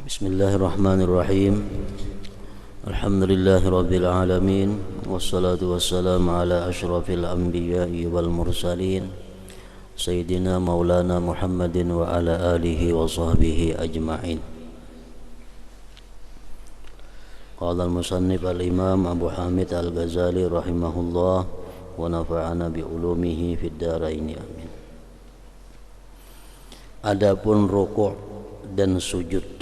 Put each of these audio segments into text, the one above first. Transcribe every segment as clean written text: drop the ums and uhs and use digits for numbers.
Bismillahirrahmanirrahim. Alhamdulillahi rabbil alamin. Wassalatu wassalamu ala ashrafil anbiya'i wal mursalin Sayyidina maulana Muhammadin wa ala alihi wa sahbihi ajma'in. Qala al-musannif al-imam Abu Hamid al-Ghazali rahimahullah wa nafa'ana bi ulumihi fid dharain amin. Adapun rukuk dan sujud,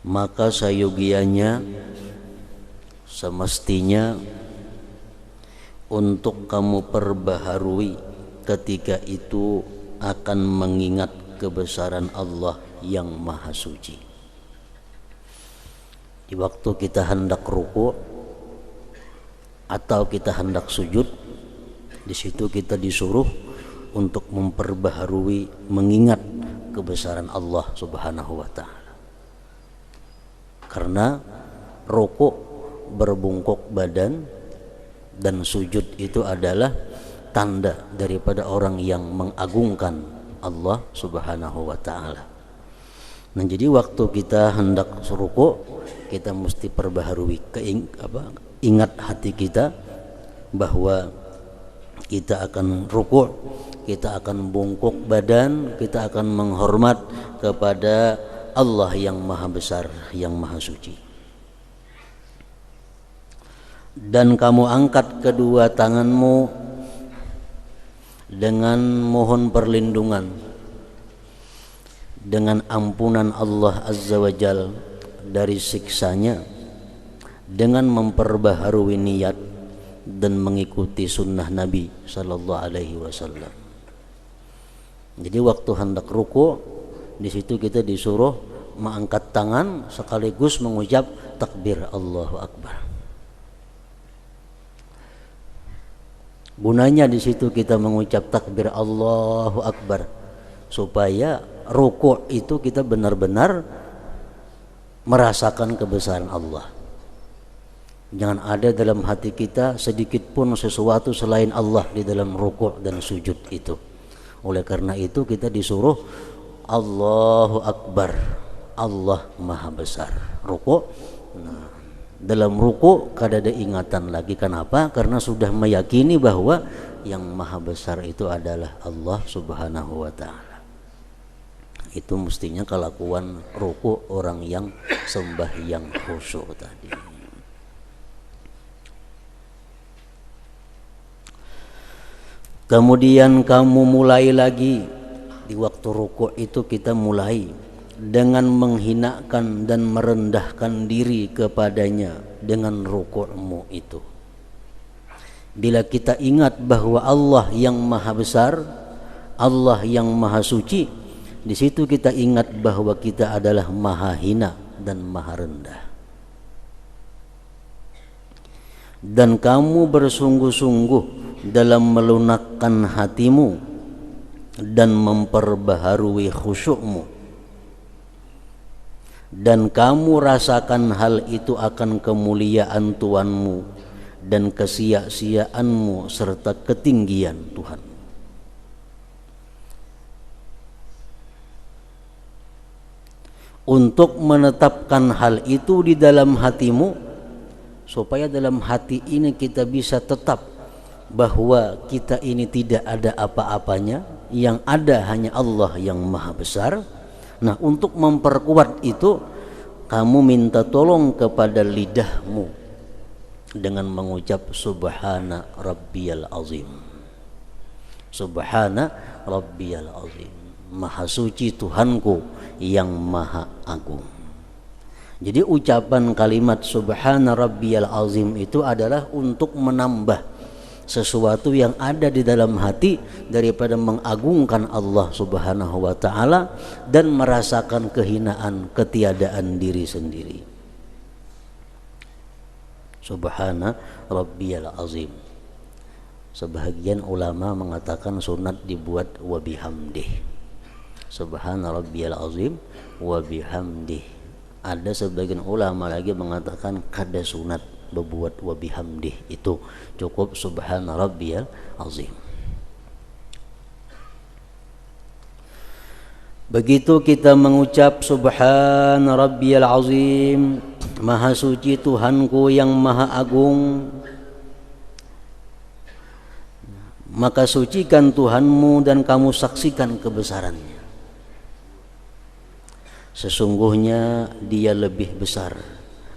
maka sayogianya semestinya untuk kamu perbaharui ketika itu akan mengingat kebesaran Allah yang maha suci. Di waktu kita hendak ruku' atau kita hendak sujud, di situ kita disuruh untuk memperbaharui mengingat kebesaran Allah Subhanahu wa taala. Karena rukuk berbungkuk badan dan sujud itu adalah tanda daripada orang yang mengagungkan Allah Subhanahu wa taala. Nah, jadi waktu kita hendak rukuk, kita mesti perbaharui ingat hati kita bahwa kita akan rukuk, kita akan bungkuk badan, kita akan menghormat kepada Allah yang maha besar, yang maha suci. Dan kamu angkat kedua tanganmu dengan mohon perlindungan, dengan ampunan Allah Azza wa Jal dari siksanya, dengan memperbaharui niat dan mengikuti sunnah Nabi Sallallahu Alaihi Wasallam. Jadi waktu hendak ruku, di situ kita disuruh mengangkat tangan sekaligus mengucap takbir Allahu Akbar. Gunanya di situ kita mengucap takbir Allahu Akbar supaya ruku itu kita benar-benar merasakan kebesaran Allah. Jangan ada dalam hati kita sedikit pun sesuatu selain Allah di dalam ruku' dan sujud itu. Oleh karena itu kita disuruh Allahu Akbar, Allah maha besar. Ruku', nah, dalam ruku' kada ada ingatan lagi. Kenapa? Karena sudah meyakini bahwa yang maha besar itu adalah Allah Subhanahu wa ta'ala. Itu mestinya kelakuan ruku' orang yang sembahyang khusyuk tadi. Kemudian kamu mulai lagi di waktu rukuk itu, kita mulai dengan menghinakan dan merendahkan diri kepadanya dengan rukukmu itu. Bila kita ingat bahwa Allah yang maha besar, Allah yang maha suci, di situ kita ingat bahwa kita adalah maha hina dan maha rendah. Dan kamu bersungguh-sungguh dalam melunakkan hatimu dan memperbaharui khusyukmu, dan kamu rasakan hal itu akan kemuliaan Tuhanmu dan kesia-siaanmu serta ketinggian Tuhan. Untuk menetapkan hal itu di dalam hatimu, supaya dalam hati ini kita bisa tetap bahwa kita ini tidak ada apa-apanya, yang ada hanya Allah yang maha besar. Nah, untuk memperkuat itu, kamu minta tolong kepada lidahmu dengan mengucap Subhana Rabbiyal Azim. Subhana Rabbiyal Azim, maha suci Tuhanku yang maha agung. Jadi ucapan kalimat Subhana Rabbiyal Azim itu adalah untuk menambah sesuatu yang ada di dalam hati daripada mengagungkan Allah Subhanahu wa ta'ala dan merasakan kehinaan, ketiadaan diri sendiri. Subhana Rabbiyal Azim. Sebahagian ulama mengatakan sunat dibuat wa bihamdih. Subhana Rabbiyal Azim wa bihamdih. Ada sebagian ulama lagi mengatakan kada sunat berbuat wa bihamdih, itu cukup subhana rabbiyal azim. Begitu kita mengucap Subhana Rabbiyal Azim, Maha suci Tuhanku yang Maha Agung, maka sucikan Tuhanmu dan kamu saksikan kebesarannya. Sesungguhnya Dia lebih besar,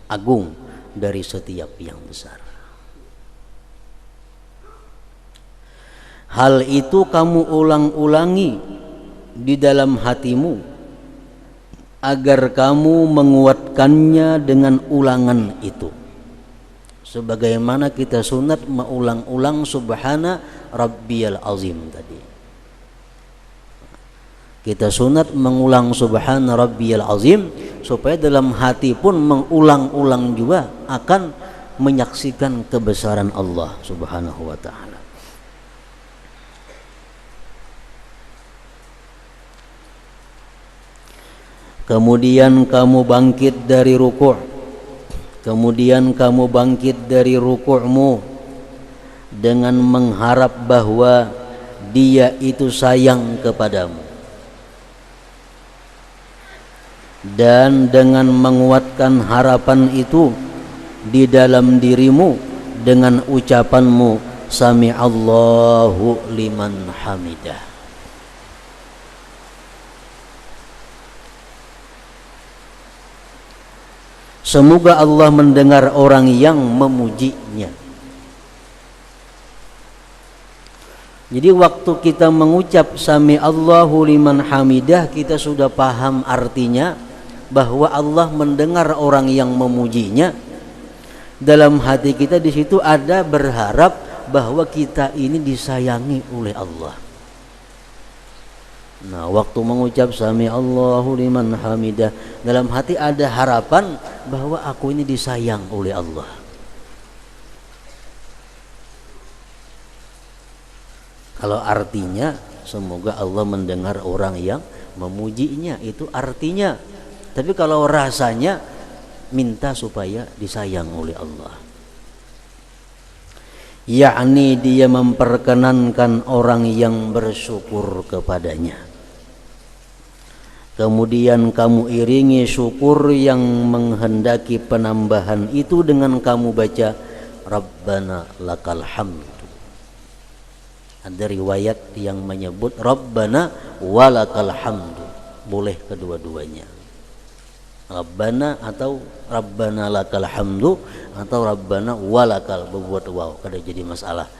agung dari setiap yang besar. Hal itu kamu ulang-ulangi di dalam hatimu agar kamu menguatkannya dengan ulangan itu. Sebagaimana kita sunat mengulang-ulang Subhana Rabbiyal Azim tadi. Kita sunat mengulang Subhana Rabbiyal Azim supaya dalam hati pun mengulang-ulang juga akan menyaksikan kebesaran Allah Subhanahu wa ta'ala. Kemudian kamu bangkit dari ruku'. Kemudian kamu bangkit dari ruku'mu dengan mengharap bahwa Dia itu sayang kepadamu. Dan dengan menguatkan harapan itu di dalam dirimu dengan ucapanmu Sami'allahu liman hamidah. Semoga Allah mendengar orang yang memujinya. Jadi waktu kita mengucap Sami'allahu liman hamidah, kita sudah paham artinya bahwa Allah mendengar orang yang memujinya. Dalam hati kita di situ ada berharap bahwa kita ini disayangi oleh Allah. Nah, waktu mengucap Sami'allahu liman hamidah, dalam hati ada harapan bahwa aku ini disayang oleh Allah. Kalau artinya semoga Allah mendengar orang yang memujinya, itu artinya. Tapi kalau rasanya minta supaya disayang oleh Allah. Yakni Dia memperkenankan orang yang bersyukur kepadanya. Kemudian kamu iringi syukur yang menghendaki penambahan itu dengan kamu baca Rabbana lakal hamdu. Ada riwayat yang menyebut Rabbana walakal hamdu. Boleh kedua-duanya. Rabbana atau Rabbana lakal hamdu atau Rabbana walakal, berbuat waw, kada jadi masalah.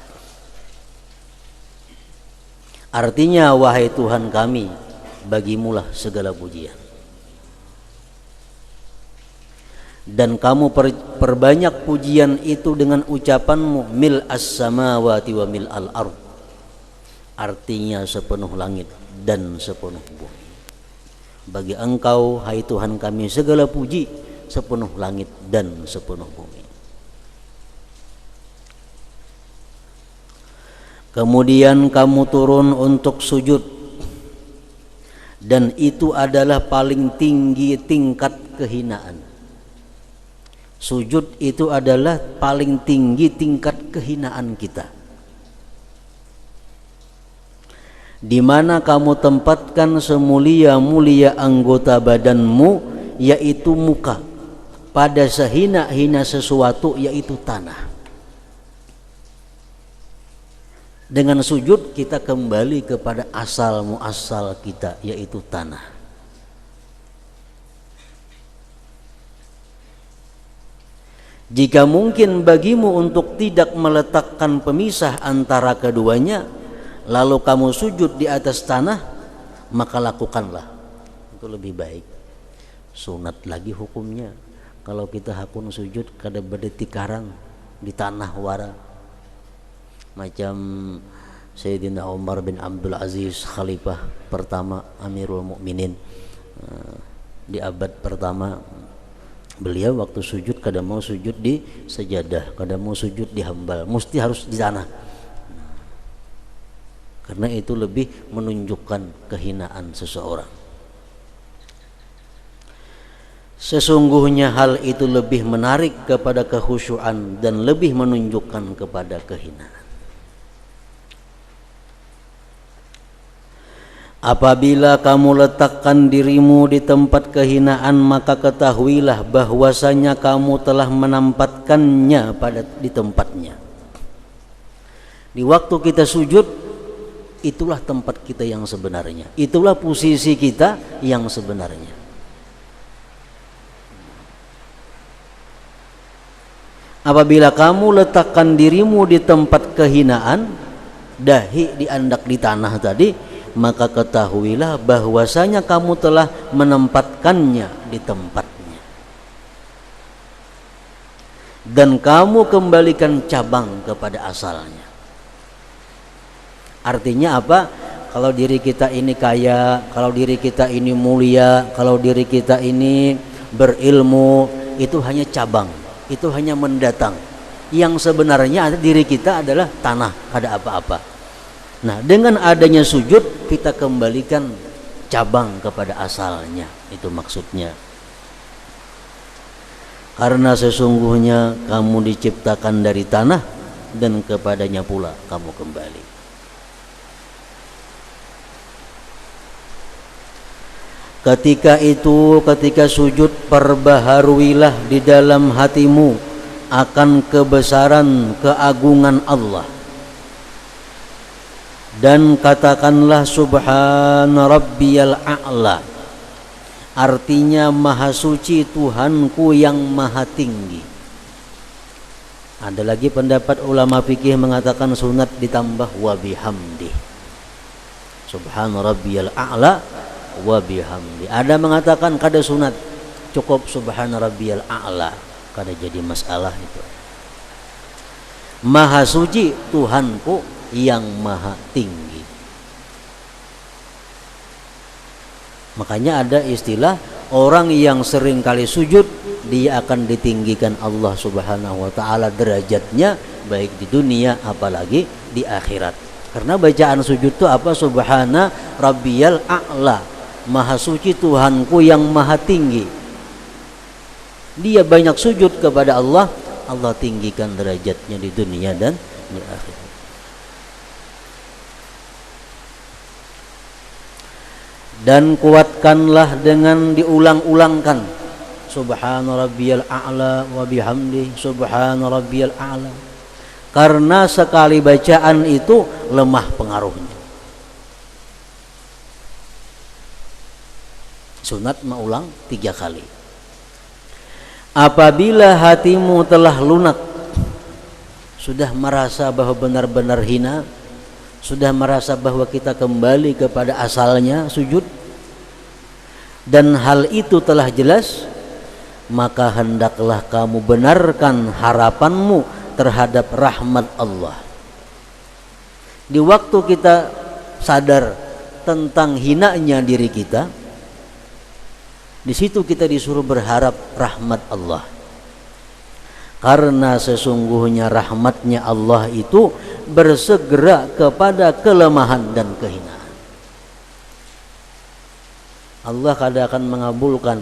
Artinya wahai Tuhan kami, bagimulah segala pujian. Dan kamu perbanyak pujian itu dengan ucapanmu mil as-samawati wa mil al-ard. Artinya sepenuh langit dan sepenuh bumi. Bagi Engkau, hai Tuhan kami, segala puji sepenuh langit dan sepenuh bumi. Kemudian kamu turun untuk sujud, dan itu adalah paling tinggi tingkat kehinaan. Sujud itu adalah paling tinggi tingkat kehinaan kita, di mana kamu tempatkan semulia-mulia anggota badanmu, yaitu muka, pada sehina-hina sesuatu, yaitu tanah. Dengan sujud kita kembali kepada asal muasal kita, yaitu tanah. Jika mungkin bagimu untuk tidak meletakkan pemisah antara keduanya, lalu kamu sujud di atas tanah, maka lakukanlah. Itu lebih baik. Sunat lagi hukumnya. Kalau kita hakun sujud kada berdeti karang di tanah wara. Macam Sayyidina Umar bin Abdul Aziz, khalifah pertama Amirul Mukminin di abad pertama. Beliau waktu sujud kada mau sujud di sajadah, kada mau sujud di hambal, mesti harus di tanah. Karena itu lebih menunjukkan kehinaan seseorang. Sesungguhnya hal itu lebih menarik kepada kekhusyuan dan lebih menunjukkan kepada kehinaan. Apabila kamu letakkan dirimu di tempat kehinaan, maka ketahuilah bahwasanya kamu telah menempatkannya di tempatnya. Di waktu kita sujud, itulah tempat kita yang sebenarnya, itulah posisi kita yang sebenarnya. Apabila kamu letakkan dirimu di tempat kehinaan, dahi diandak di tanah tadi, maka ketahuilah bahwasanya kamu telah menempatkannya di tempatnya, dan kamu kembalikan cabang kepada asalnya. Artinya apa? Kalau diri kita ini kaya, kalau diri kita ini mulia, kalau diri kita ini berilmu, itu hanya cabang, itu hanya mendatang. Yang sebenarnya diri kita adalah tanah, ada apa-apa. Nah, dengan adanya sujud kita kembalikan cabang kepada asalnya, itu maksudnya. Karena sesungguhnya kamu diciptakan dari tanah dan kepadanya pula kamu kembali. Ketika itu, ketika sujud, perbaharuilah di dalam hatimu akan kebesaran keagungan Allah, dan katakanlah subhana rabbiyal a'la, artinya maha suci Tuhanku yang maha tinggi. Ada lagi pendapat ulama fikih mengatakan sunat ditambah wa bihamdi, subhana rabbiyal a'la wa bihamdi. Ada mengatakan kada sunat, cukup subhana rabbiyal a'la, kada jadi masalah itu. Maha suci Tuhanku yang maha tinggi. Makanya ada istilah orang yang sering kali sujud, dia akan ditinggikan Allah Subhanahu wa taala derajatnya, baik di dunia apalagi di akhirat. Karena bacaan sujud itu apa? Subhana rabbiyal a'la, maha suci Tuhanku yang maha tinggi. Dia banyak sujud kepada Allah, Allah tinggikan derajatnya di dunia dan di akhirat. Dan kuatkanlah dengan diulang-ulangkan subhana rabbiyal a'la wa bihamdi, subhana rabbiyal a'la, karena sekali bacaan itu lemah pengaruhnya. Sunat mengulang 3 kali. Apabila hatimu telah lunak, sudah merasa bahwa benar-benar hina, sudah merasa bahwa kita kembali kepada asalnya sujud, dan hal itu telah jelas, maka hendaklah kamu benarkan harapanmu terhadap rahmat Allah. Di waktu kita sadar tentang hinanya diri kita, di situ kita disuruh berharap rahmat Allah. Karena sesungguhnya rahmatnya Allah itu bersegera kepada kelemahan dan kehinaan. Allah kadang akan mengabulkan,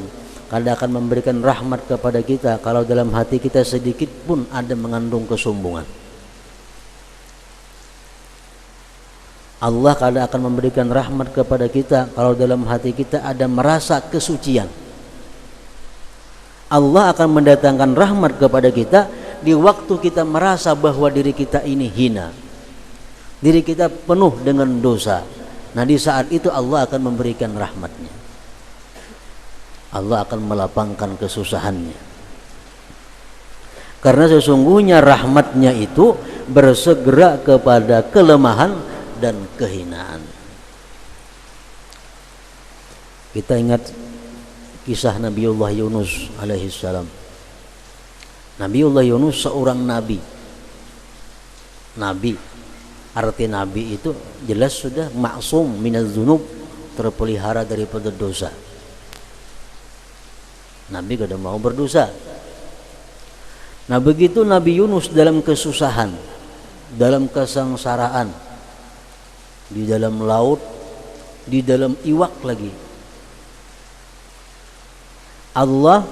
kadang akan memberikan rahmat kepada kita kalau dalam hati kita sedikit pun ada mengandung kesombongan. Allah kadang akan memberikan rahmat kepada kita kalau dalam hati kita ada merasa kesucian. Allah akan mendatangkan rahmat kepada kita di waktu kita merasa bahwa diri kita ini hina, diri kita penuh dengan dosa. Nah, di saat itu Allah akan memberikan rahmatnya, Allah akan melapangkan kesusahannya. Karena sesungguhnya rahmatnya itu bersegera kepada kelemahan dan kehinaan. Kita ingat kisah Nabiullah Yunus alaihissalam. Nabiullah Yunus seorang nabi. Nabi, arti nabi itu jelas sudah maksum minaz dzunub, terpelihara daripada dosa. Nabi kada mau berdosa. Nah, begitu Nabi Yunus dalam kesusahan, dalam kesengsaraan, di dalam laut, di dalam iwak lagi, Allah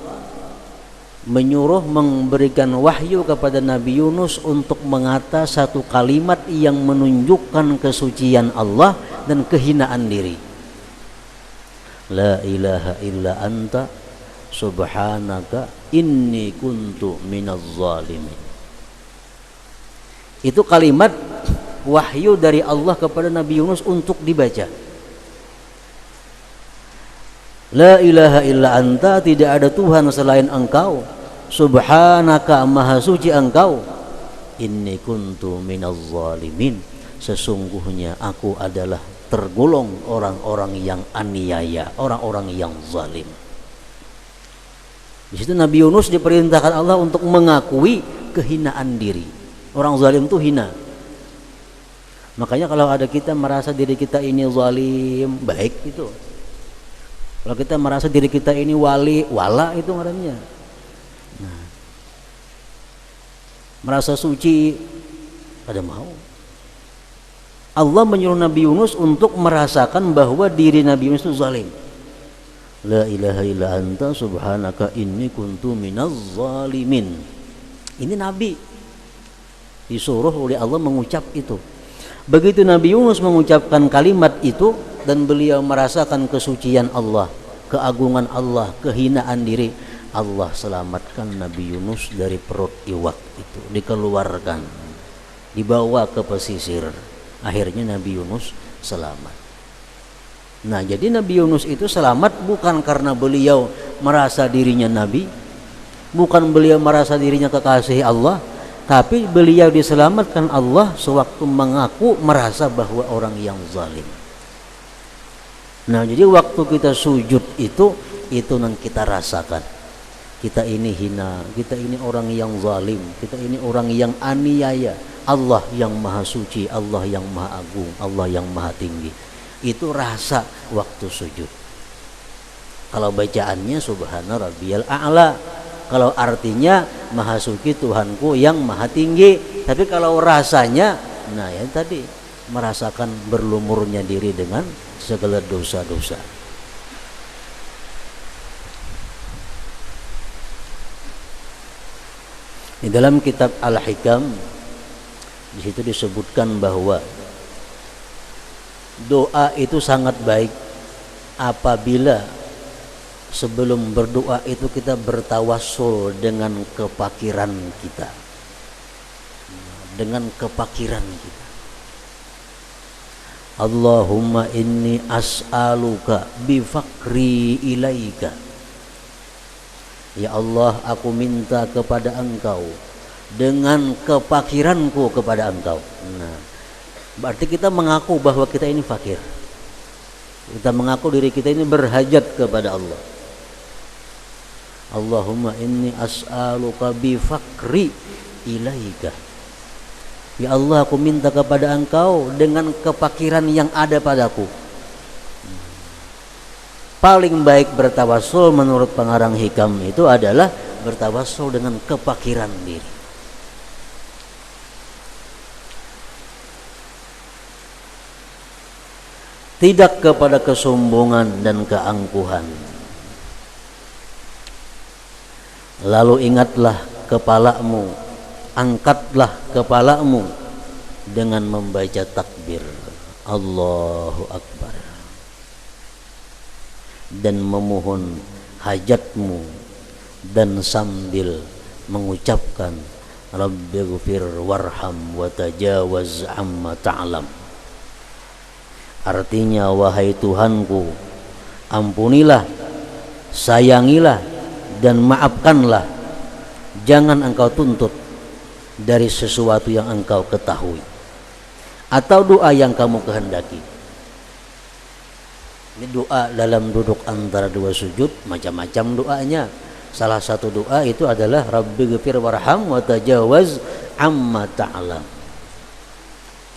menyuruh memberikan wahyu kepada Nabi Yunus untuk mengata satu kalimat yang menunjukkan kesucian Allah dan kehinaan diri. La ilaha illa anta subhanaka inni kuntu minaz zalimin. Itu kalimat wahyu dari Allah kepada Nabi Yunus untuk dibaca. La ilaha illa anta, tidak ada Tuhan selain engkau, subhanaka, maha suci engkau, inni kuntu minaz zalimin, sesungguhnya aku adalah tergolong orang-orang yang aniaya, orang-orang yang zalim. Di situ Nabi Yunus diperintahkan Allah untuk mengakui kehinaan diri. Orang zalim itu hina. Makanya kalau ada kita merasa diri kita ini zalim, baik itu. Kalau kita merasa diri kita ini wala itu ngarannya. Nah, merasa suci, ada mau. Allah menyuruh Nabi Yunus untuk merasakan bahwa diri Nabi Yunus itu zalim. La ilaha illa anta subhanaka inni kuntu minaz zalimin. Ini Nabi disuruh oleh Allah mengucap itu. Begitu Nabi Yunus mengucapkan kalimat itu dan beliau merasakan kesucian Allah, keagungan Allah, kehinaan diri, Allah selamatkan Nabi Yunus dari perut iwak itu, dikeluarkan, dibawa ke pesisir. Akhirnya Nabi Yunus selamat. Nah, jadi Nabi Yunus itu selamat bukan karena beliau merasa dirinya nabi, bukan beliau merasa dirinya kekasih Allah, tapi beliau diselamatkan Allah sewaktu mengaku merasa bahwa orang yang zalim. Nah, jadi waktu kita sujud itu yang kita rasakan. Kita ini hina, kita ini orang yang zalim, kita ini orang yang aniaya. Allah yang maha suci, Allah yang maha agung, Allah yang maha tinggi. Itu rasa waktu sujud. Kalau bacaannya subhana rabbiyal a'la, kalau artinya maha suci Tuhanku yang maha tinggi. Tapi kalau rasanya, nah ya tadi, merasakan berlumurnya diri dengan segala dosa-dosa. Di dalam kitab Al-Hikam, di situ disebutkan bahwa doa itu sangat baik apabila sebelum berdoa itu kita bertawassul dengan kepakiran kita, dengan kepakiran kita. Allahumma inni as'aluka bifakri ilaika. Ya Allah, aku minta kepada Engkau dengan kefakiranku kepada Engkau. Nah, berarti kita mengaku bahwa kita ini fakir. Kita mengaku diri kita ini berhajat kepada Allah. Allahumma inni as'aluka bifakri ilaika. Ya Allah, aku minta kepada Engkau dengan kefakiran yang ada padaku. Paling baik bertawassul menurut pengarang hikam itu adalah bertawassul dengan kefakiran diri. Tidak kepada kesombongan dan keangkuhan. Lalu ingatlah kepalamu, angkatlah kepalamu dengan membaca takbir Allahu Akbar dan memohon hajatmu dan sambil mengucapkan Rabbighfir warham wa tajawaz amma ta'lam. Artinya, wahai Tuhanku, ampunilah, sayangilah dan maafkanlah, jangan Engkau tuntut dari sesuatu yang Engkau ketahui atau doa yang kamu kehendaki. Ini doa dalam duduk antara dua sujud, macam-macam doanya. Salah satu doa itu adalah Rabbighfir warham wa tajawaz amma ta'lam.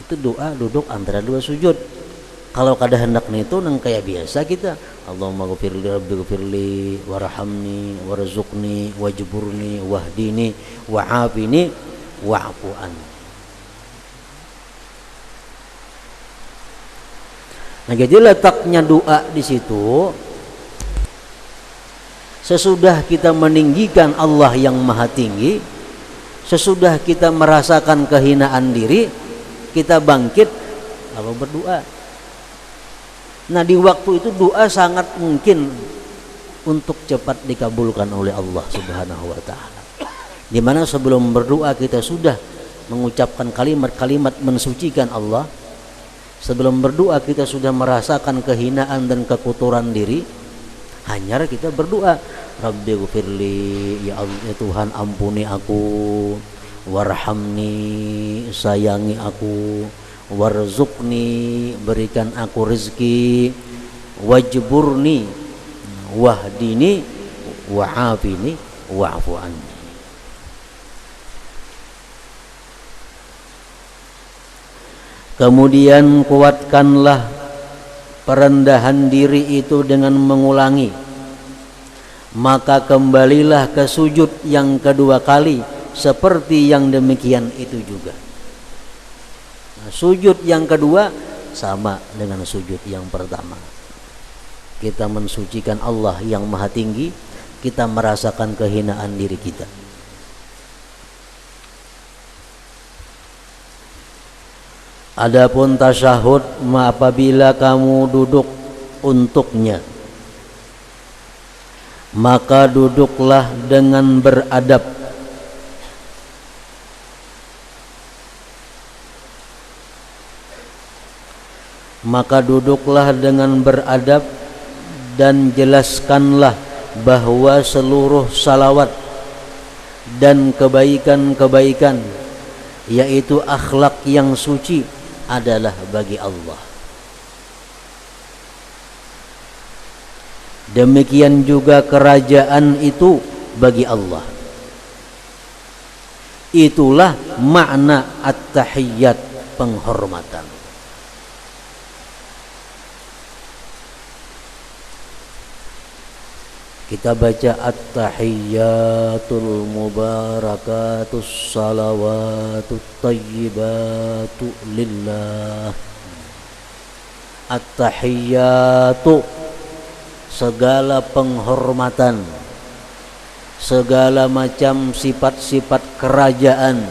Itu doa duduk antara dua sujud. Kalau kada hendak itu nang kayak biasa kita, Allahumma ghfirli rabbighfirli warhamni warzuqni wajburni wahdini wa'afini wa'fu anni. Nah, jadi letaknya doa di situ, sesudah kita meninggikan Allah yang maha tinggi, sesudah kita merasakan kehinaan diri, kita bangkit lalu berdoa. Nah, di waktu itu doa sangat mungkin untuk cepat dikabulkan oleh Allah Subhanahu wa taala. Di mana sebelum berdoa kita sudah mengucapkan kalimat-kalimat mensucikan Allah. Sebelum berdoa kita sudah merasakan kehinaan dan kekotoran diri. Hanya kita berdoa, Rabbighfirli, ya Allah, ya Tuhan ampuni aku, warhamni, sayangi aku, warzuqni, berikan aku rezeki, wajburni, wahdini, wa'afini, wa'fu anni. Kemudian kuatkanlah perendahan diri itu dengan mengulangi, maka kembalilah ke sujud yang kedua kali seperti yang demikian itu juga. Nah, sujud yang kedua sama dengan sujud yang pertama. Kita mensucikan Allah yang maha tinggi, kita merasakan kehinaan diri kita. Adapun tasyahud apabila kamu duduk untuknya, maka duduklah dengan beradab. Maka duduklah dengan beradab dan jelaskanlah bahwa seluruh salawat dan kebaikan-kebaikan, yaitu akhlak yang suci, adalah bagi Allah. Demikian juga kerajaan itu bagi Allah. Itulah makna at-tahiyyat, penghormatan. Kita baca at-tahiyyatul mubarakatus salawatut tayyibatu lillah. At-tahiyyatu, segala penghormatan, segala macam sifat-sifat kerajaan,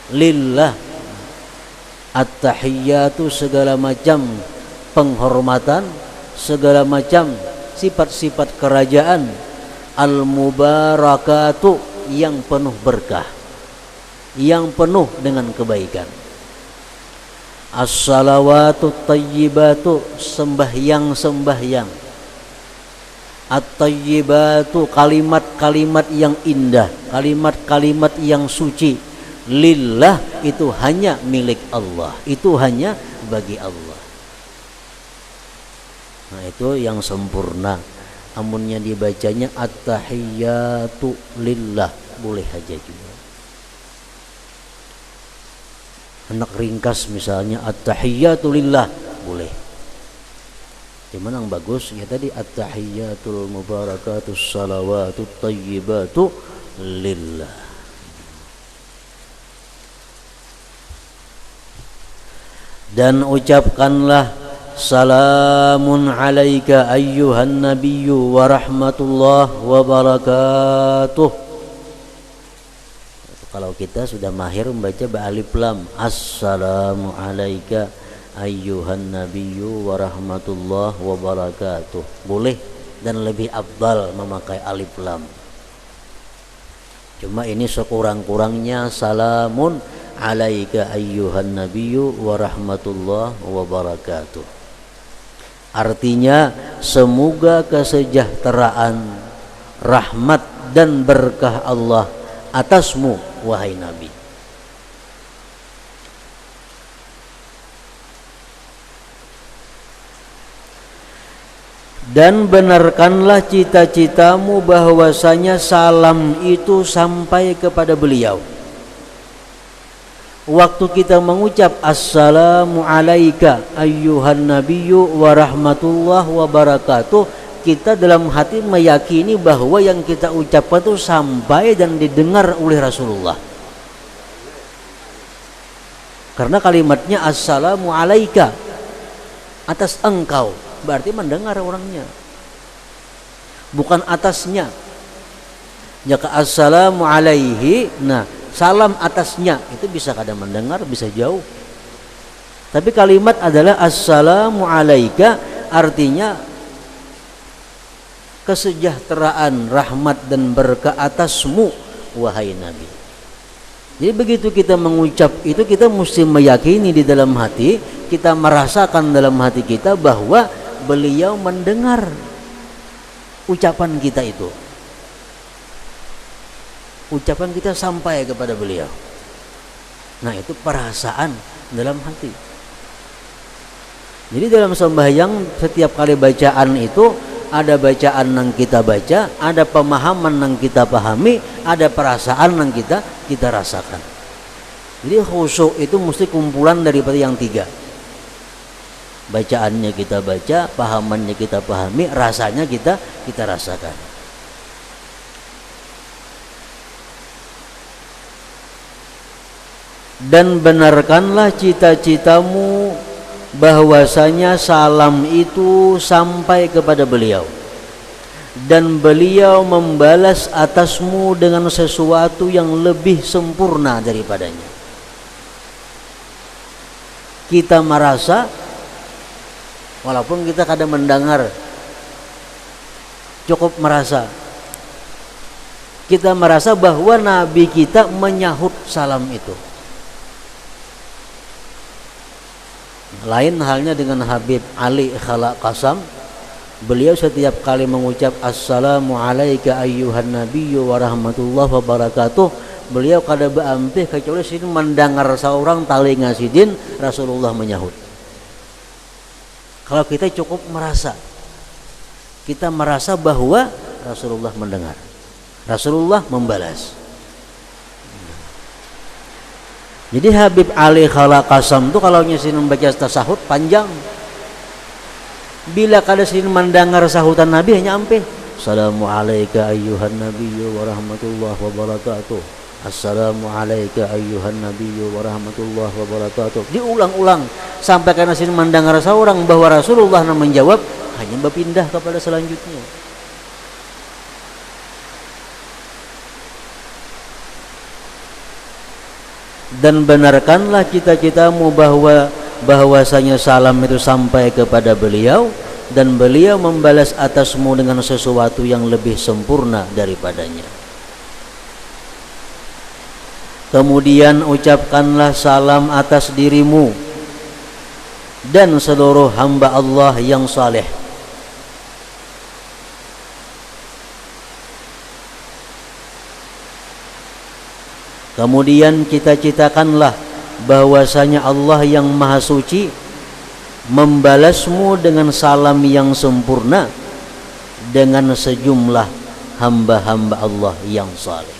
lillah. At-tahiyyatu, segala macam penghormatan, segala macam sifat-sifat kerajaan, al-mubarakatu, yang penuh berkah, yang penuh dengan kebaikan. As-salawatu tayyibatu, sembahyang-sembahyang. At-tayyibatu, kalimat-kalimat yang indah, kalimat-kalimat yang suci. Lillah, itu hanya milik Allah, itu hanya bagi Allah. Nah, itu yang sempurna. Amunnya dibacanya at-tahiyyatu lillah, boleh aja juga. Anak ringkas misalnya at-tahiyyatu lillah, boleh. Cuman yang bagus ya tadi at-tahiyyatul mubarakatus salawatut tayyibatu lillah. Dan ucapkanlah salamun alaika ayyuhan nabiyyu wa rahmatullah wa barakatuh. Kalau kita sudah mahir membaca ba'alif lam, assalamu alaika ayyuhan nabiyyu wa rahmatullah wa barakatuh, boleh, dan lebih afdal memakai alif lam. Cuma ini sekurang-kurangnya salamun alaika ayyuhan nabiyyu wa rahmatullah wa barakatuh. Artinya semoga kesejahteraan, rahmat dan berkah Allah atasmu wahai Nabi. Dan benarkanlah cita-citamu bahwasanya salam itu sampai kepada beliau. Waktu kita mengucap assalamu alaika ayyuhan nabiyyu wa rahmatullah wa barakatuh, kita dalam hati meyakini bahwa yang kita ucapkan itu sampai dan didengar oleh Rasulullah. Karena kalimatnya assalamu alaika, atas engkau, berarti mendengar orangnya, bukan atasnya. Jika assalamu alaihi, nah salam atasnya, itu bisa kadang mendengar, bisa jauh. Tapi kalimat adalah assalamu alaika, artinya kesejahteraan, rahmat dan berkah atasmu wahai Nabi. Jadi begitu kita mengucap itu, kita mesti meyakini di dalam hati, kita merasakan dalam hati kita bahwa beliau mendengar ucapan kita itu. Ucapan kita sampai kepada beliau. Nah, itu perasaan dalam hati. Jadi dalam sembahyang setiap kali bacaan itu ada bacaan yang kita baca, ada pemahaman yang kita pahami, ada perasaan yang kita rasakan. Jadi khusyuk itu mesti kumpulan daripada yang tiga. Bacaannya kita baca, pahamannya kita pahami, rasanya kita rasakan. Dan benarkanlah cita-citamu bahwasanya salam itu sampai kepada beliau dan beliau membalas atasmu dengan sesuatu yang lebih sempurna daripadanya. Kita merasa, walaupun kita kadang mendengar, cukup merasa, kita merasa bahwa Nabi kita menyahut salam itu. Lain halnya dengan Habib Ali Khalaq Qasam. Beliau setiap kali mengucap assalamu alaika ayyuhan nabiyyu wa rahmatullahi wa barakatuh, beliau kada beampih kecuali sini mendengar seorang tali ngasidin Rasulullah menyahut. Kalau kita cukup merasa, kita merasa bahwa Rasulullah mendengar, Rasulullah membalas. Jadi Habib Ali Khalaq Qasam itu kalau nyesin membaca tasahud panjang. Bila kada sin mendengar sahutan Nabi hanya ampe assalamu alayka ayyuhan nabiyyu wa rahmatullahi wa barakatuh. Assalamu alayka ayyuhan nabiyyu wa rahmatullahi wa barakatuh. Diulang-ulang sampai karena sin mendengar seorang bahwa Rasulullah menjawab, hanya berpindah kepada selanjutnya. Dan benarkanlah cita-citamu bahwasanya salam itu sampai kepada beliau dan beliau membalas atasmu dengan sesuatu yang lebih sempurna daripadanya. Kemudian ucapkanlah salam atas dirimu dan seluruh hamba Allah yang saleh. Kemudian cita-citakanlah bahwasanya Allah yang Maha Suci membalasmu dengan salam yang sempurna dengan sejumlah hamba-hamba Allah yang saleh.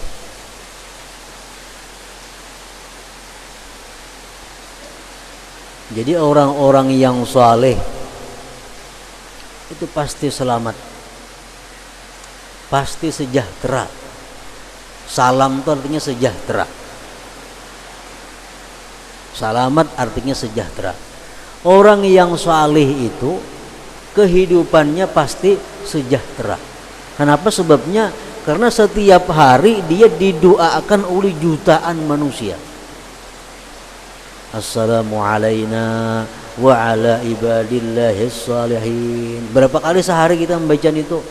Jadi orang-orang yang saleh itu pasti selamat, pasti sejahtera. Salam itu artinya sejahtera. Selamat artinya sejahtera. Orang yang saleh itu kehidupannya pasti sejahtera. Kenapa? Sebabnya karena setiap hari dia didoakan oleh jutaan manusia. Assalamu alayna wa ala ibadillahis salihin. Berapa kali sehari kita membaca itu?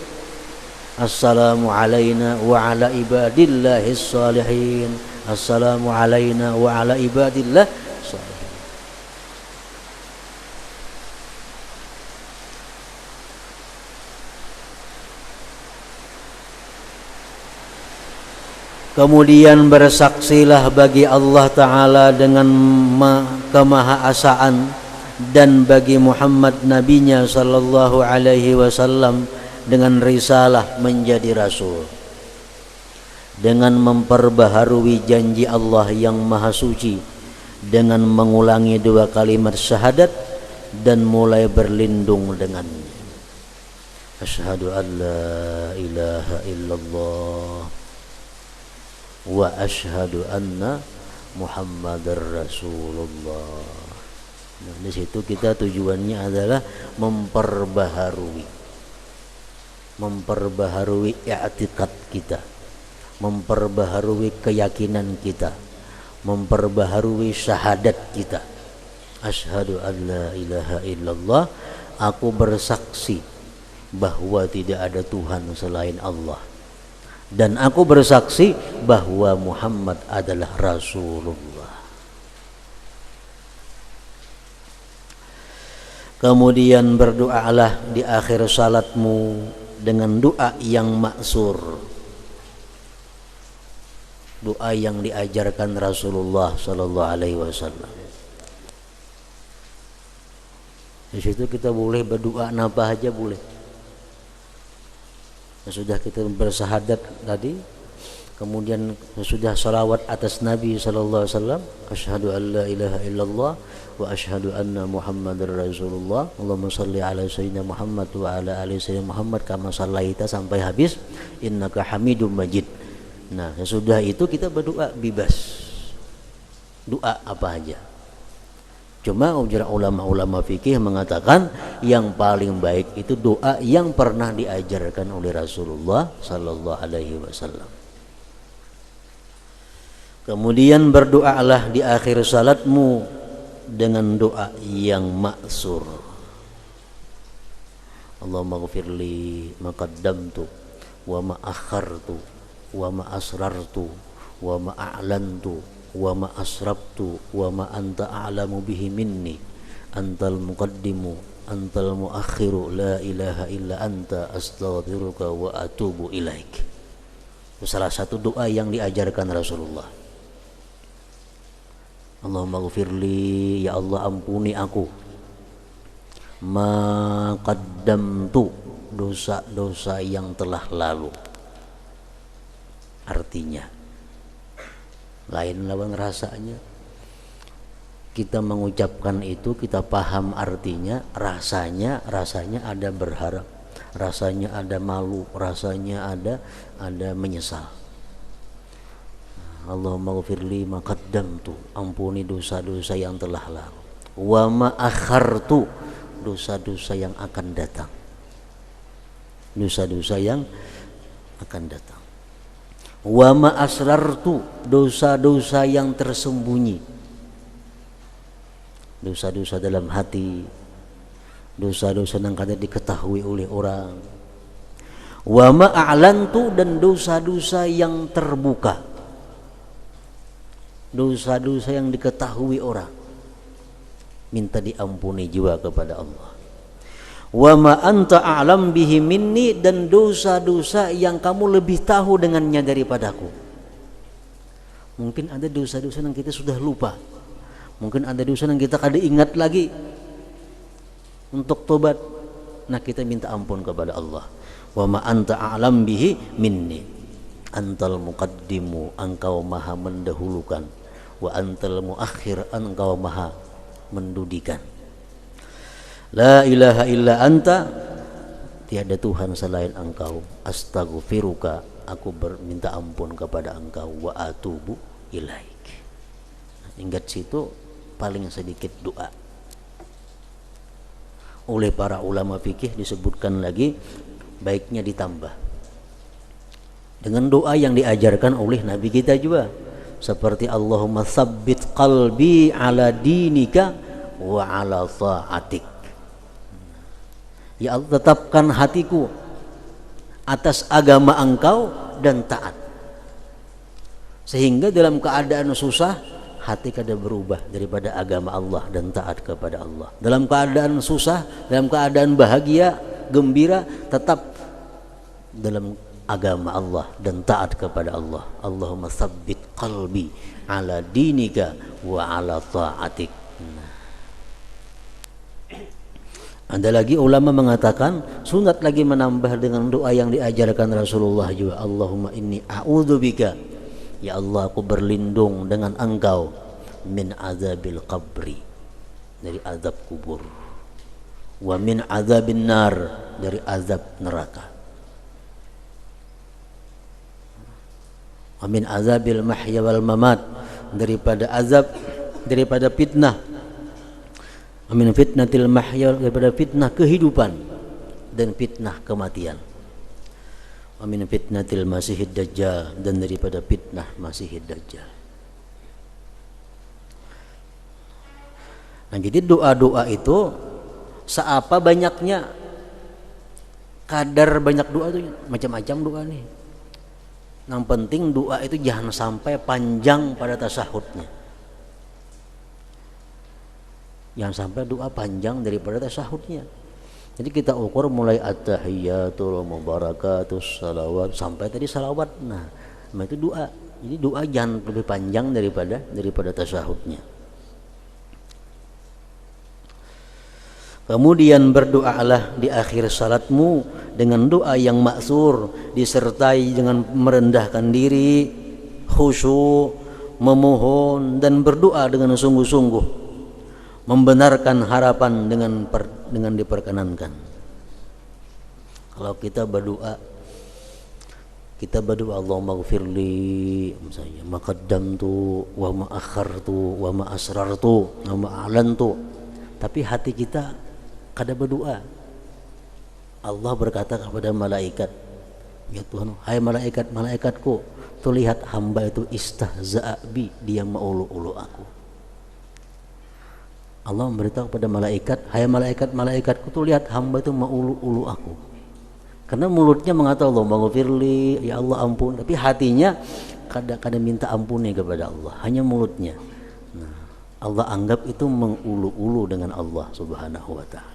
Assalamu alayna wa ala ibadillahis salihin. Assalamu alayna wa ala ibadillah salihin. Kemudian bersaksilah bagi Allah Ta'ala dengan kemahaasaan dan bagi Muhammad nabinya sallallahu alaihi wasallam dengan risalah menjadi rasul, dengan memperbaharui janji Allah yang maha suci dengan mengulangi 2 kalimat syahadat dan mulai berlindung dengannya. Asyhadu an la ilaha illallah wa asyhadu anna Muhammadar Rasulullah. Nah, di situ kita tujuannya adalah memperbaharui i'tikad kita, memperbaharui keyakinan kita, memperbaharui syahadat kita. Asyhadu an la ilaha illallah, aku bersaksi bahwa tidak ada Tuhan selain Allah, dan aku bersaksi bahwa Muhammad adalah Rasulullah. Kemudian berdoalah di akhir salatmu dengan doa yang maksur, doa yang diajarkan Rasulullah sallallahu alaihi wasallam. Di situ kita boleh berdoa apa aja boleh. Sudah kita bersahadat tadi, kemudian sudah salawat atas Nabi sallallahu alaihi wasallam, asyhadu an la ilaha illallah wa asyhadu anna Muhammadar Rasulullah, Allahumma shalli ala sayyidina Muhammad wa ala ali sayyidina Muhammad kama shallaita sampai habis, innaka Hamidum Majid. Nah, sesudah itu kita berdoa bebas, doa apa aja. Cuma ulama-ulama fikih mengatakan yang paling baik itu doa yang pernah diajarkan oleh Rasulullah sallallahu alaihi wasallam. Kemudian berdoalah di akhir salatmu dengan doa yang maksur. Allahumma ghfirli ma qaddamtu wa ma akhartu wa ma asrartu wa ma a'lantu wa ma asrabtu wa ma anta a'lamu bihi minni antal muqaddimu antal muakhiru la ilaha illa anta astaghfiruka wa atubu ilaik. Itu salah satu doa yang diajarkan Rasulullah. Allahumma ghfirli, ya Allah ampuni aku, ma qaddamtu, dosa-dosa yang telah lalu. Artinya lain lawan rasanya. Kita mengucapkan itu, kita paham artinya, rasanya ada berharap, rasanya ada malu, rasanya ada menyesal. Allahumma ghfirli ma qaddamtu, ampuni dosa-dosa yang telah lalu, wa ma akhartu, dosa-dosa yang akan datang, dosa-dosa yang akan datang, wa ma asrartu, dosa-dosa yang tersembunyi, dosa-dosa dalam hati, dosa-dosa yang kadang diketahui oleh orang, wa ma a'lantu, dan dosa-dosa yang terbuka, dosa-dosa yang diketahui orang, minta diampuni juga kepada Allah. Wa ma anta a'lam bihi minni, dan dosa-dosa yang kamu lebih tahu dengannya daripadaku. Mungkin ada dosa-dosa yang kita sudah lupa, mungkin ada dosa yang kita kada ingat lagi untuk tobat. Nah, kita minta ampun kepada Allah. Wa ma anta a'lam bihi minni, antal muqaddimu, engkau maha mendahulukan, wa antal muakhir, engkau maha mendudikan. La ilaha illa anta, tiada Tuhan selain engkau, astaghfiruka, aku berminta ampun kepada engkau, wa atubu ilaik. Ingat situ paling sedikit doa. Oleh para ulama fikih disebutkan lagi, baiknya ditambah dengan doa yang diajarkan oleh Nabi kita juga, seperti Allahumma tsabbit qalbi ala dinika wa ala ta'atik. Ya Allah, tetapkan hatiku atas agama engkau dan taat. Sehingga dalam keadaan susah, hati kada berubah daripada agama Allah dan taat kepada Allah. Dalam keadaan susah, dalam keadaan bahagia, gembira, tetap dalam agama Allah dan taat kepada Allah. Allahumma tsabbit qalbi ala dinika wa ala ta'atik. Ada lagi ulama mengatakan sunat lagi menambah dengan doa yang diajarkan Rasulullah juga. Allahumma inni a'udzubika, ya Allah aku berlindung dengan engkau, min azabil qabri, dari azab kubur, wa min azabin nar, dari azab neraka, wa min azabil mahya wal mamat, daripada azab, daripada fitnah, amin fitnatil mahya, daripada fitnah kehidupan dan fitnah kematian, amin fitnatil masihid dajjal, dan daripada fitnah masihid dajjal. Nah, Nah, jadi doa-doa itu seapa banyaknya, kadar banyak doa itu macam-macam doa nih. Yang penting doa itu jangan sampai panjang pada tasahudnya. Jangan sampai doa panjang daripada tasahudnya. Jadi kita ukur mulai at-tahiyyatul mubarakatus salawat sampai tadi salawat. Nah, itu doa. Jadi doa jangan lebih panjang daripada tasahudnya. Kemudian berdoalah di akhir salatmu dengan doa yang maksur, disertai dengan merendahkan diri, khusyuk, memohon dan berdoa dengan sungguh-sungguh, membenarkan harapan dengan diperkenankan. Kalau kita berdoa Allahumma ghfirli misalnya ma qaddamtu wa ma akhartu wa ma asrartu wa ma a'lantu, tapi hati kita kada berdoa. Allah berkata kepada malaikat, ya Tuhan, hai malaikatku, tuh lihat hamba itu istahza'a bi, dia maulu-ulu aku. Allah memberitahu kepada malaikat, hai malaikatku, tuh lihat hamba itu maulu-ulu aku. Karena mulutnya mengatakan Allahumma ghfirli, ya Allah ampun, tapi hatinya kada minta ampuni kepada Allah, hanya mulutnya. Nah, Allah anggap itu mengulu-ulu dengan Allah Subhanahu wa ta'ala.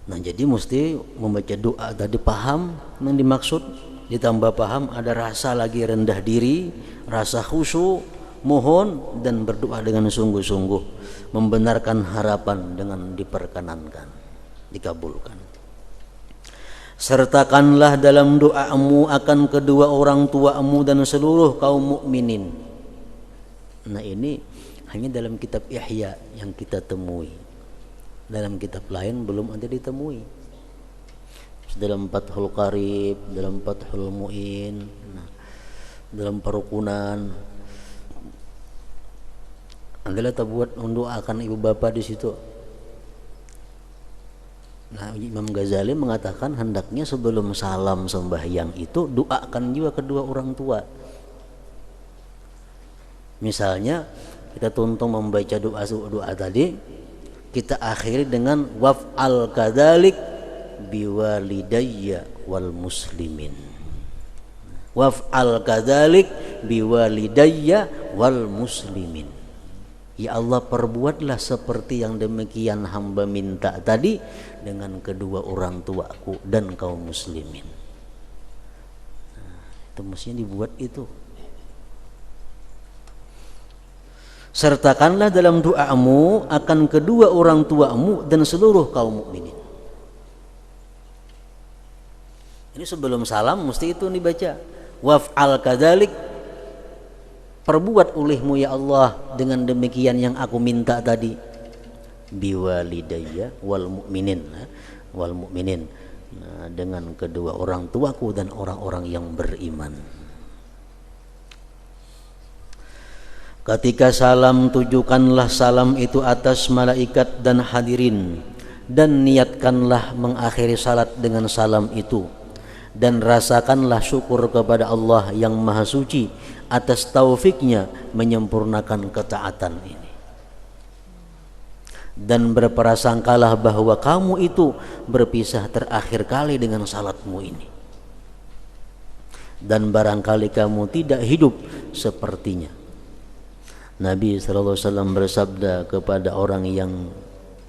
Nah, jadi mesti membaca doa tadi paham yang dimaksud, ditambah paham ada rasa lagi rendah diri, rasa khusyuk, mohon dan berdoa dengan sungguh-sungguh, membenarkan harapan dengan diperkenankan, dikabulkan. Sertakanlah dalam doamu akan kedua orang tuamu dan seluruh kaum mukminin. Nah, ini hanya dalam kitab Ihya yang kita temui. Dalam kitab lain belum ada ditemui. Dalam Fathul Qarib, dalam Fathul Mu'in, dalam Perukunan, adalah buat mendoakan ibu bapa di situ. Nah, Imam Ghazali mengatakan hendaknya sebelum salam sembahyang itu doakan juga kedua orang tua. Misalnya kita tuntung membaca doa tadi, kita akhiri dengan waf'al kadzalik biwalidayya wal muslimin. Waf'al kadzalik biwalidayya wal muslimin. Ya Allah, perbuatlah seperti yang demikian hamba minta tadi dengan kedua orang tuaku dan kaum muslimin. Nah, itu mestinya dibuat itu. Sertakanlah dalam doamu akan kedua orang tuamu dan seluruh kaum mukminin. Ini sebelum salam mesti itu dibaca. Waf'al kadzalik, perbuat olehmu ya Allah dengan demikian yang aku minta tadi. Biwalidayya wal mukminin, wal mukminin. Nah, dengan kedua orang tuaku dan orang-orang yang beriman. Ketika salam, tujukanlah salam itu atas malaikat dan hadirin, dan niatkanlah mengakhiri salat dengan salam itu, dan rasakanlah syukur kepada Allah yang Maha Suci atas taufiknya menyempurnakan ketaatan ini, dan berprasangkalah bahwa kamu itu berpisah terakhir kali dengan salatmu ini, dan barangkali kamu tidak hidup sepertinya. Nabi SAW bersabda kepada orang yang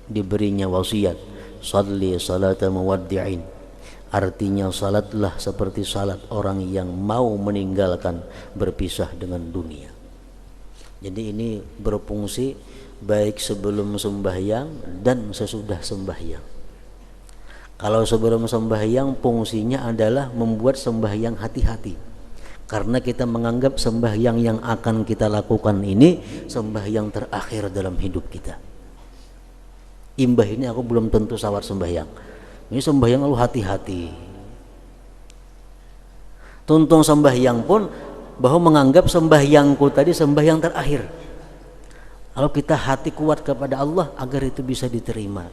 diberinya wasiat, salli salata muwaddi'in, artinya salatlah seperti salat orang yang mau meninggalkan, berpisah dengan dunia. Jadi ini berfungsi baik sebelum sembahyang dan sesudah sembahyang. Kalau sebelum sembahyang fungsinya adalah membuat sembahyang hati-hati, karena kita menganggap sembahyang yang akan kita lakukan ini sembahyang terakhir dalam hidup kita. Imbah ini aku belum tentu sawar sembahyang. Ini sembahyang lalu hati-hati. Tuntung sembahyang pun bahwa menganggap sembahyangku tadi sembahyang terakhir. Kalau kita hati kuat kepada Allah agar itu bisa diterima,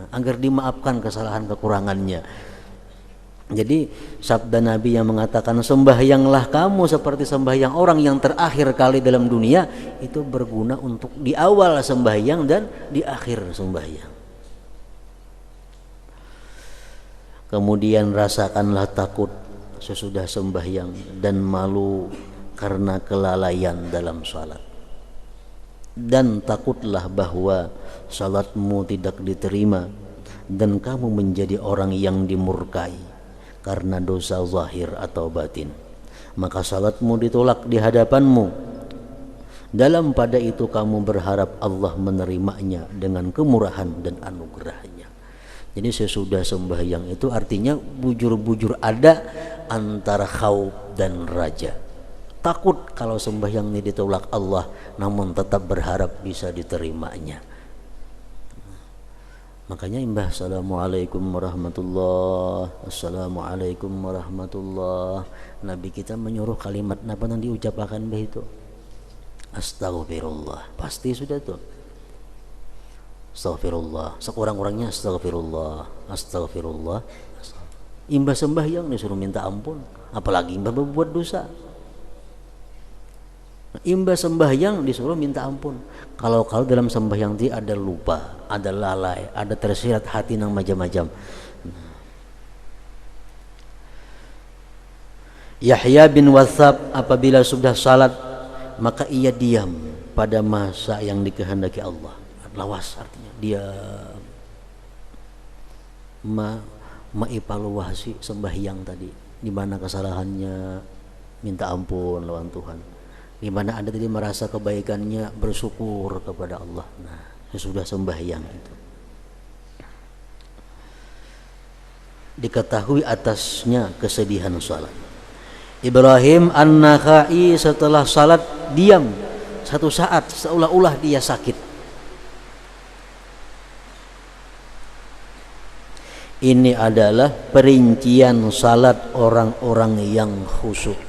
agar dimaafkan kesalahan kekurangannya. Jadi sabda Nabi yang mengatakan sembahyanglah kamu seperti sembahyang orang yang terakhir kali dalam dunia, itu berguna untuk di awal sembahyang dan di akhir sembahyang. Kemudian rasakanlah takut sesudah sembahyang dan malu karena kelalaian dalam salat. Dan takutlah bahwa salatmu tidak diterima dan kamu menjadi orang yang dimurkai karena dosa zahir atau batin, maka salatmu ditolak di hadapanmu. Dalam pada itu kamu berharap Allah menerimanya dengan kemurahan dan anugerahnya. Jadi sesudah sembahyang itu artinya bujur-bujur ada antara khauf dan raja. Takut kalau sembahyang ini ditolak Allah, namun tetap berharap bisa diterimanya. Makanya imbah assalamualaikum warahmatullah, assalamualaikum warahmatullah. Nabi kita menyuruh kalimat apa yang diucapkan begitu? Astaghfirullah. Pasti sudah tuh. Astaghfirullah. Sekurang-kurangnya astaghfirullah, astaghfirullah. Imbah sembahyang disuruh minta ampun, apalagi imbah berbuat dosa. Imbas sembahyang disuruh minta ampun. Kalau dalam sembahyang itu ada lupa, ada lalai, ada tersirat hati nang macam-macam. Yahya bin Wathab apabila sudah salat maka ia diam pada masa yang dikehendaki Allah. Lawas artinya diam. Maevaluasi sembahyang tadi, di mana kesalahannya, minta ampun lawan Tuhan. Di mana Anda tadi merasa kebaikannya, bersyukur kepada Allah. Nah, sesudah sembahyang itu diketahui atasnya kesedihan salat. Ibrahim An-Nakhai setelah salat diam satu saat, seolah-olah dia sakit. Ini adalah perincian salat orang-orang yang khusyuk,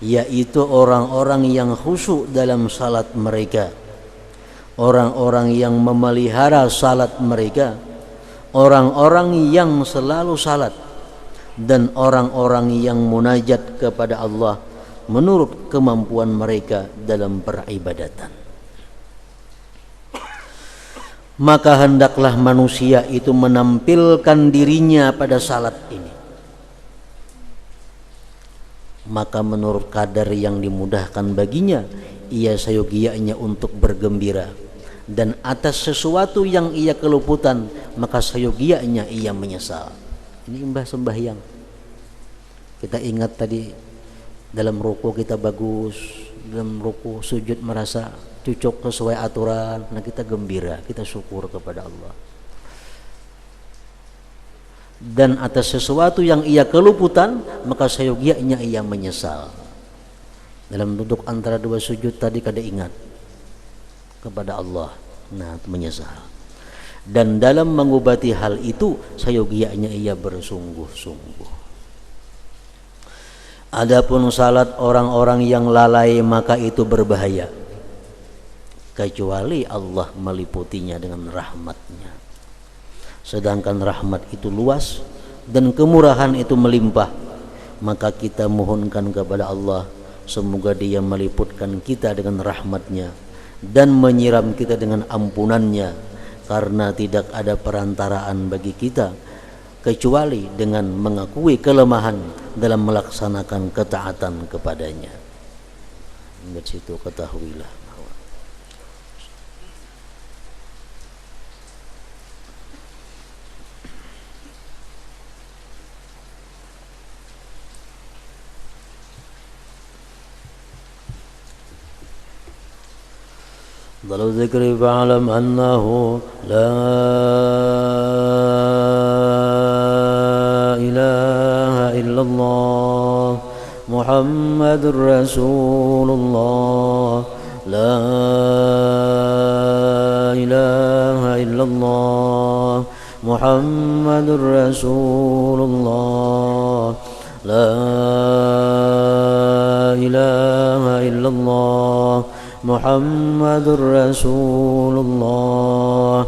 yaitu orang-orang yang khusyuk dalam salat mereka, orang-orang yang memelihara salat mereka, orang-orang yang selalu salat, dan orang-orang yang munajat kepada Allah menurut kemampuan mereka dalam peribadatan. Maka hendaklah manusia itu menampilkan dirinya pada salat ini. Maka menurut kadar yang dimudahkan baginya, ia sayogianya untuk bergembira, dan atas sesuatu yang ia keluputan, maka sayogianya ia menyesal. Ini imbah sembahyang. Kita ingat tadi dalam ruku kita bagus, dalam ruku sujud merasa cocok sesuai aturan, nah kita gembira, kita syukur kepada Allah. Dan atas sesuatu yang ia keluputan, maka sayogianya ia menyesal. Dalam duduk antara dua sujud tadi kada ingat kepada Allah, nah menyesal. Dan dalam mengobati hal itu sayogianya ia bersungguh-sungguh. Adapun salat orang-orang yang lalai maka itu berbahaya, kecuali Allah meliputinya dengan rahmatnya. Sedangkan rahmat itu luas dan kemurahan itu melimpah, maka kita mohonkan kepada Allah semoga Dia meliputkan kita dengan rahmatnya dan menyiram kita dengan ampunannya, karena tidak ada perantaraan bagi kita kecuali dengan mengakui kelemahan dalam melaksanakan ketaatan kepadanya. Dari situ ketahuilah ضل الذكر فاعلم أنه لا إله إلا الله محمد رسول الله لا إله إلا الله محمد رسول الله لا إله إلا الله محمد رسول الله